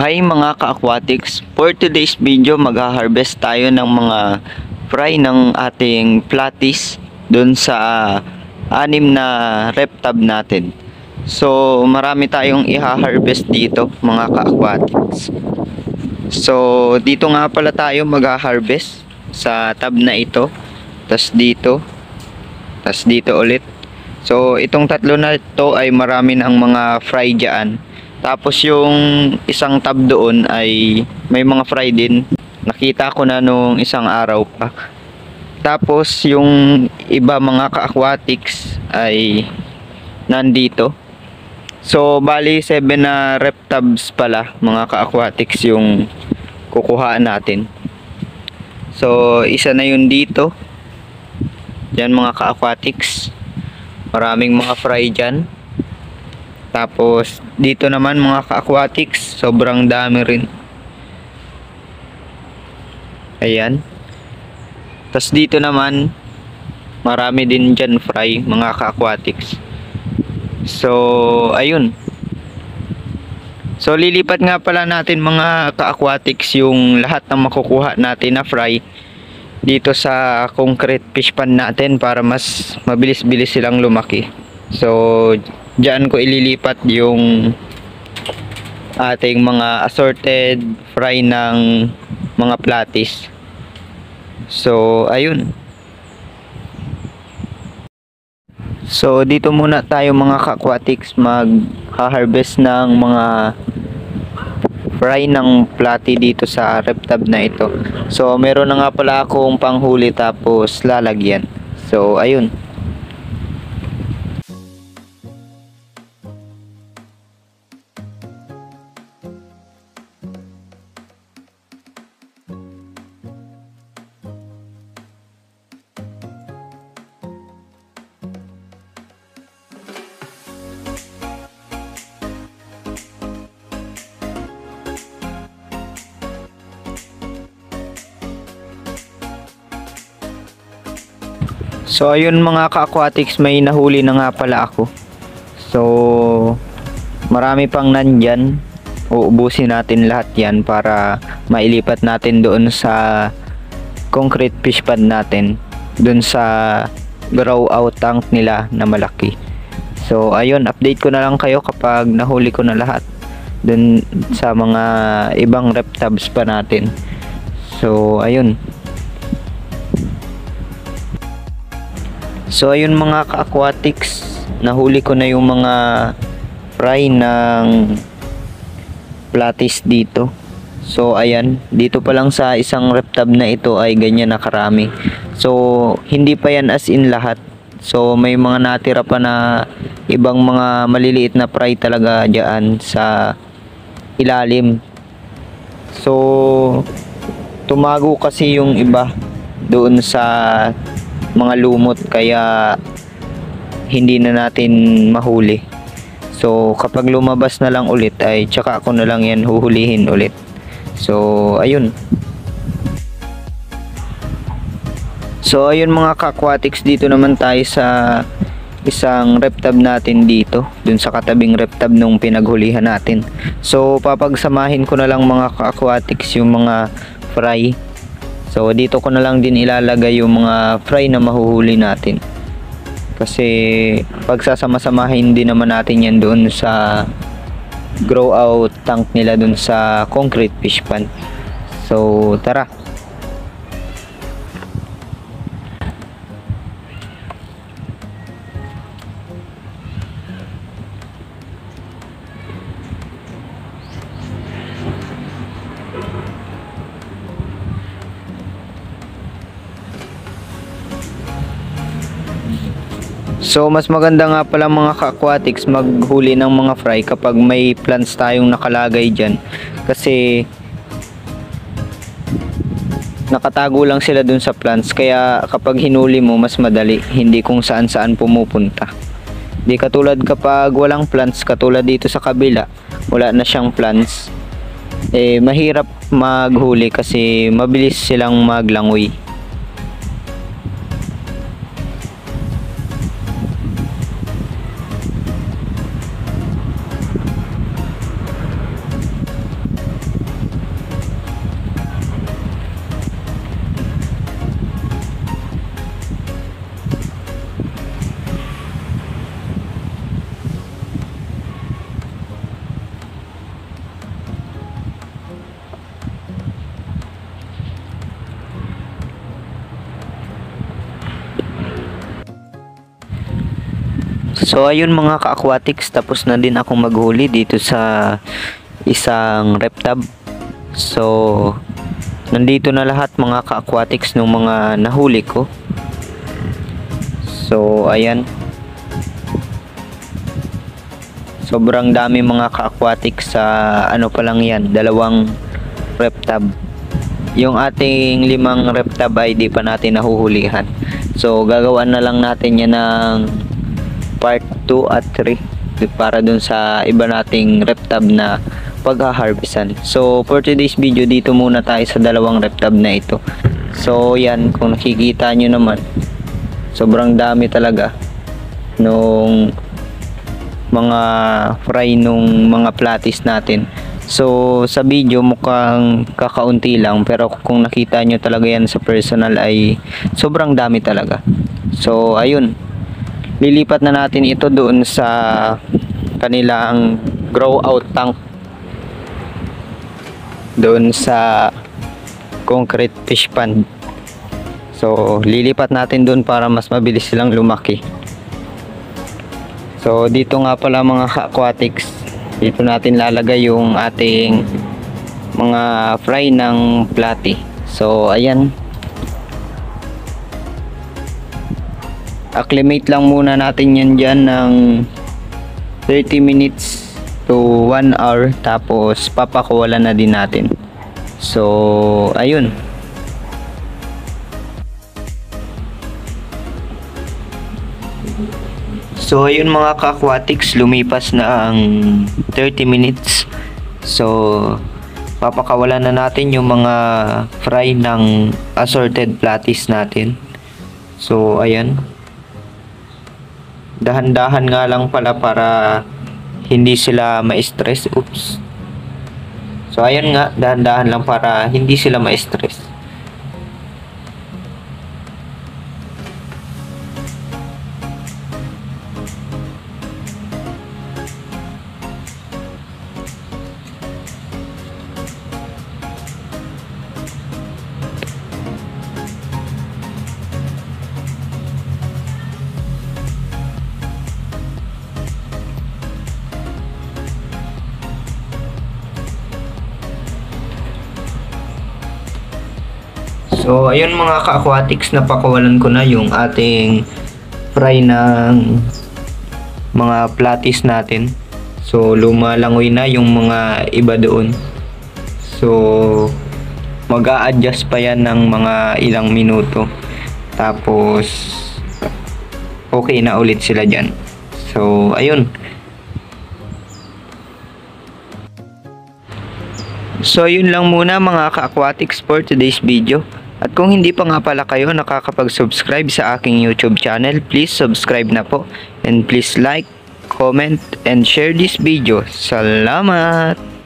Hi mga ka-aquatics, for today's video mag-harvest tayo ng mga fry ng ating platis dun sa anim na rep tab natin. So marami tayong i-harvest dito mga ka-aquatics. So dito nga pala tayo mag-harvest sa tab na ito, tas dito ulit. So itong tatlo na ito ay marami ng mga fry dyan. Tapos yung isang tab doon ay may mga fry din. Nakita ko na nung isang araw pa. Tapos yung iba mga ka-aquatics ay nandito. So bali 7 na rep tabs pala mga ka-aquatics yung kukuhaan natin. So isa na yun dito. Yan mga ka-aquatics. Maraming mga fry dyan. Tapos dito naman mga ka-aquatics, sobrang dami rin. Ayan. Tapos dito naman marami din dyan fry mga ka-aquatics. So ayun. So lilipat nga pala natin mga ka-aquatics yung lahat ng makukuha natin na fry dito sa concrete fish pan natin para mas mabilis-bilis silang lumaki. So diyan ko ililipat yung ating mga assorted fry ng mga platis. So ayun. So dito muna tayo mga ka-aquatics mag-harvest ng mga fry ng plati dito sa rep tab na ito. So meron na nga pala akong panghuli tapos lalagyan. So ayun. So ayun mga ka-aquatics, may nahuli na nga pala ako. So marami pang nandyan. Uubusin natin lahat yan para mailipat natin doon sa concrete fish pond natin, doon sa grow out tank nila na malaki. So ayun, update ko na lang kayo kapag nahuli ko na lahat doon sa mga ibang rep tabs pa natin. So ayun. So ayun mga ka-aquatics, nahuli ko na yung mga fry ng platis dito. So ayan, dito pa lang sa isang rep tab na ito ay ganyan na karami. So hindi pa yan as in lahat. So may mga natira pa na ibang mga maliliit na fry talaga dyan sa ilalim. So tumago kasi yung iba doon sa mga lumot kaya hindi na natin mahuli. So kapag lumabas na lang ulit ay tsaka ako na lang yan huhulihin ulit. So ayun. So ayun mga ka-aquatics, dito naman tayo sa isang rep tab natin dito, dun sa katabing rep tab nung pinaghulihan natin. So papagsamahin ko na lang mga ka-aquatics yung mga fry. So dito ko na lang din ilalagay yung mga fry na mahuhuli natin. Kasi pagsasama-samahin din naman natin yan doon sa grow out tank nila doon sa concrete fish pond. So tara. So mas maganda nga pala mga ka-aquatics maghuli ng mga fry kapag may plants tayong nakalagay dyan. Kasi nakatago lang sila dun sa plants. Kaya kapag hinuli mo mas madali. Hindi kung saan saan pumupunta. Di katulad kapag walang plants, katulad dito sa kabila, wala na siyang plants. Mahirap maghuli kasi mabilis silang maglangoy. So ayun mga ka-aquatics, tapos na din akong maghuli dito sa isang reptab. So nandito na lahat mga ka-aquatics ng mga nahuli ko. So ayan, sobrang dami mga ka-aquatics sa ano pa lang yan, dalawang reptab. Yung ating 5 reptab ay di pa natin nahuhulihan. So gagawan na lang natin yan ng part 2 at 3 para dun sa iba nating reptab na pagha-harvestan. So for today's video, dito muna tayo sa dalawang reptab na ito. So yan, kung nakikita nyo naman, sobrang dami talaga nung mga fry nung mga platis natin. So sa video mukhang kakaunti lang, pero kung nakita nyo talaga yan sa personal ay sobrang dami talaga. So ayun, lilipat na natin ito doon sa kanilang grow out tank doon sa concrete fish pond. So lilipat natin doon para mas mabilis silang lumaki. So dito nga pala mga aquatics, dito natin lalagay yung ating mga fry ng platy. So ayan, acclimate lang muna natin yan dyan ng 30 minutes to 1 hour, tapos papakawalan na din natin. So ayun, so ayun mga ka-aquatics, lumipas na ang 30 minutes. So papakawalan na natin yung mga fry ng assorted platis natin. So ayan, dahan-dahan nga lang pala para hindi sila ma-stress. Oops. So ayan nga, dahan-dahan lang para hindi sila ma-stress. So ayun mga ka-aquatics, napakawalan ko na yung ating fry ng mga platis natin. So lumalangoy na yung mga iba doon. So mag-a-adjust pa yan ng mga ilang minuto, tapos okay na ulit sila dyan. So ayun, so yun lang muna mga ka-aquatics for today's video. At kung hindi pa nga pala kayo nakakapag-subscribe sa aking YouTube channel, please subscribe na po. And please like, comment, and share this video. Salamat!